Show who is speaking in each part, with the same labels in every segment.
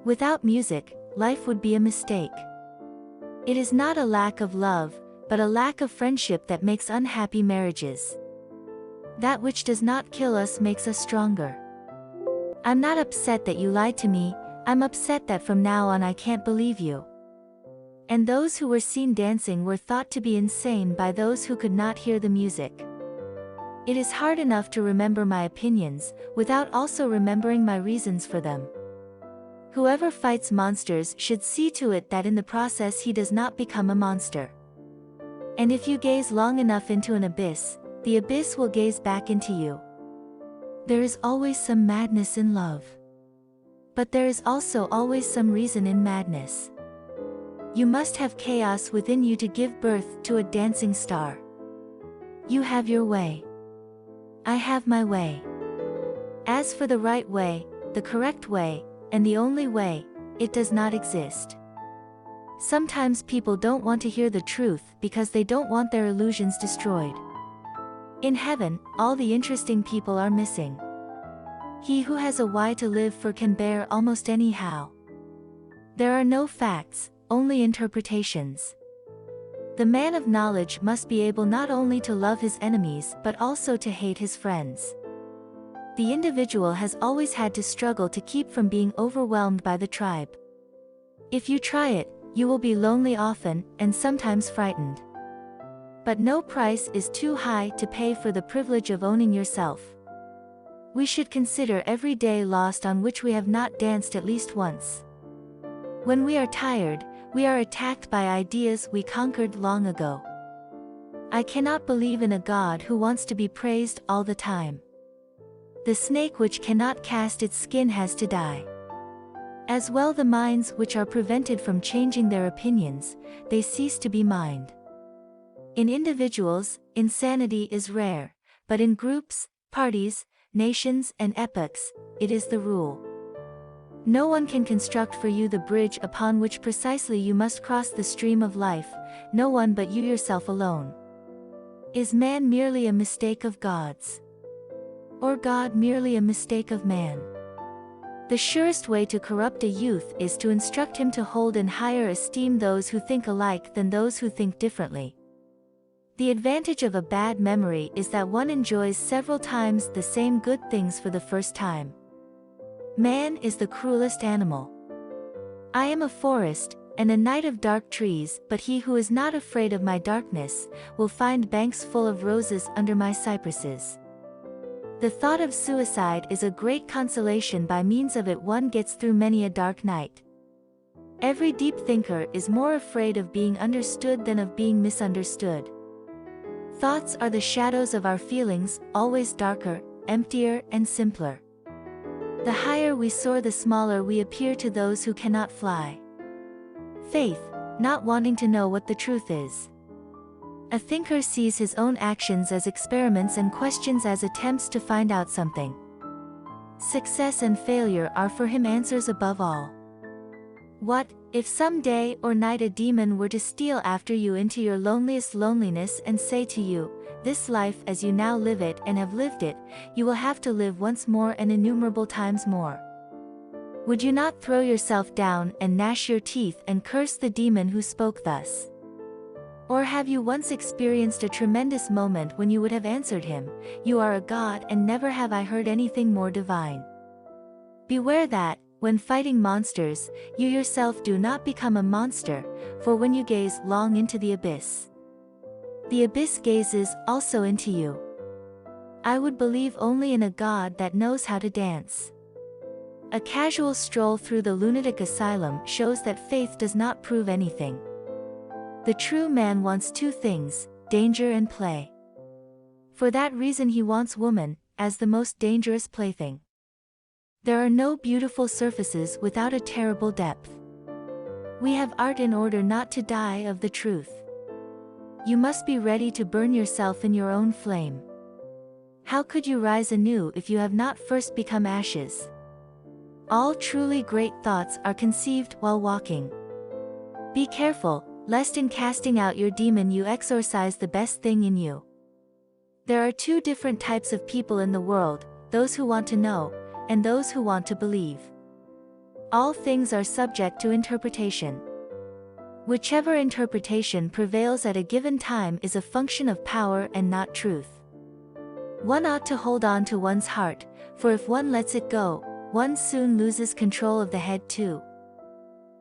Speaker 1: Without music, life would be a mistake. It is not a lack of love, but a lack of friendship that makes unhappy marriages. That which does not kill us makes us stronger. I'm not upset that you lied to me, I'm upset that from now on I can't believe you. And those who were seen dancing were thought to be insane by those who could not hear the music. It is hard enough to remember my opinions, without also remembering my reasons for them. Whoever fights monsters should see to it that in the process he does not become a monster. And if you gaze long enough into an abyss, the abyss will gaze back into you. There is always some madness in love. But there is also always some reason in madness. You must have chaos within you to give birth to a dancing star. You have your way. I have my way. As for the right way, the correct way, and the only way, it does not exist. Sometimes people don't want to hear the truth because they don't want their illusions destroyed. In heaven, all the interesting people are missing. He who has a why to live for can bear almost any how. There are no facts, only interpretations. The man of knowledge must be able not only to love his enemies but also to hate his friends. The individual has always had to struggle to keep from being overwhelmed by the tribe. If you try it, you will be lonely often, and sometimes frightened. But no price is too high to pay for the privilege of owning yourself. We should consider every day lost on which we have not danced at least once. When we are tired, we are attacked by ideas we conquered long ago. I cannot believe in a God who wants to be praised all the time. The snake which cannot cast its skin has to die. As well the minds which are prevented from changing their opinions, they cease to be mind. In individuals, insanity is rare, but in groups, parties, nations and epochs, it is the rule. No one can construct for you the bridge upon which precisely you must cross the stream of life, no one but you yourself alone. Is man merely a mistake of God's? Or God merely a mistake of man? The surest way to corrupt a youth is to instruct him to hold in higher esteem those who think alike than those who think differently. The advantage of a bad memory is that one enjoys several times the same good things for the first time. Man is the cruelest animal. I am a forest, and a night of dark trees, but he who is not afraid of my darkness, will find banks full of roses under my cypresses. The thought of suicide is a great consolation. By means of it one gets through many a dark night. Every deep thinker is more afraid of being understood than of being misunderstood. Thoughts are the shadows of our feelings, always darker, emptier and simpler. The higher we soar, the smaller we appear to those who cannot fly. Faith, not wanting to know what the truth is. A thinker sees his own actions as experiments and questions as attempts to find out something. Success and failure are for him answers above all. What, if some day or night a demon were to steal after you into your loneliest loneliness and say to you, "This life as you now live it and have lived it, you will have to live once more and innumerable times more"? Would you not throw yourself down and gnash your teeth and curse the demon who spoke thus? Or have you once experienced a tremendous moment when you would have answered him, "You are a god, and never have I heard anything more divine"? Beware that, when fighting monsters, you yourself do not become a monster, for when you gaze long into the abyss, the abyss gazes also into you. I would believe only in a God that knows how to dance. A casual stroll through the lunatic asylum shows that faith does not prove anything. The true man wants two things, danger and play. For that reason he wants woman, as the most dangerous plaything. There are no beautiful surfaces without a terrible depth. We have art in order not to die of the truth. You must be ready to burn yourself in your own flame. How could you rise anew if you have not first become ashes? All truly great thoughts are conceived while walking. Be careful, lest in casting out your demon you exorcise the best thing in you. There are two different types of people in the world, those who want to know, and those who want to believe. All things are subject to interpretation. Whichever interpretation prevails at a given time is a function of power and not truth. One ought to hold on to one's heart, for if one lets it go, one soon loses control of the head too.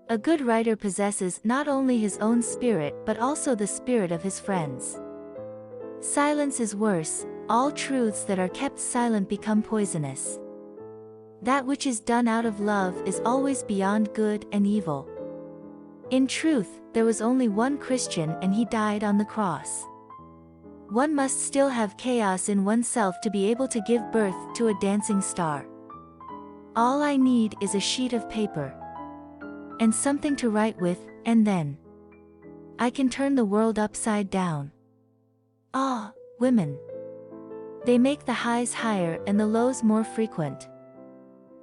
Speaker 1: A good writer possesses not only his own spirit but also the spirit of his friends. Silence is worse, all truths that are kept silent become poisonous. That which is done out of love is always beyond good and evil. In truth, there was only one Christian and he died on the cross. One must still have chaos in oneself to be able to give birth to a dancing star. All I need is a sheet of paper and something to write with, and then I can turn the world upside down. Ah, women. They make the highs higher and the lows more frequent.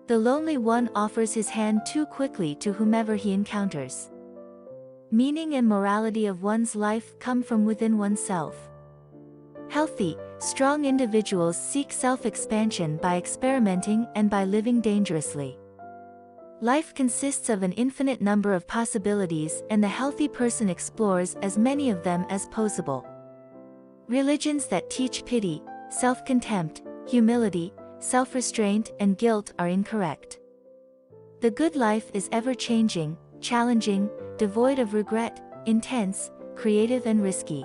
Speaker 1: The lonely one offers his hand too quickly to whomever he encounters. Meaning and morality of one's life come from within oneself. Healthy, strong individuals seek self-expansion by experimenting and by living dangerously. Life consists of an infinite number of possibilities and the healthy person explores as many of them as possible. Religions that teach pity, self-contempt, humility, self-restraint and guilt are incorrect. The good life is ever-changing, challenging, devoid of regret, intense, creative and risky.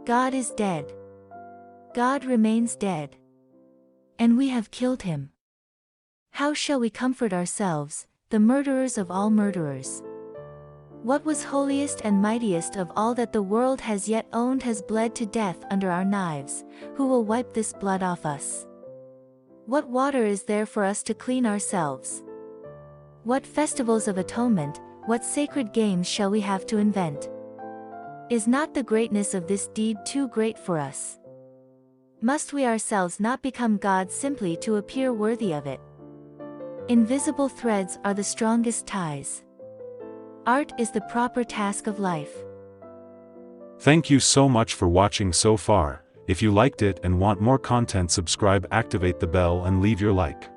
Speaker 1: God is dead. God remains dead. And we have killed him. How shall we comfort ourselves, the murderers of all murderers? What was holiest and mightiest of all that the world has yet owned has bled to death under our knives, who will wipe this blood off us? What water is there for us to clean ourselves? What festivals of atonement, what sacred games shall we have to invent? Is not the greatness of this deed too great for us? Must we ourselves not become gods simply to appear worthy of it? Invisible threads are the strongest ties. Art is the proper task of life.
Speaker 2: Thank you so much for watching so far. If you liked it and want more content, subscribe, activate the bell and leave your like.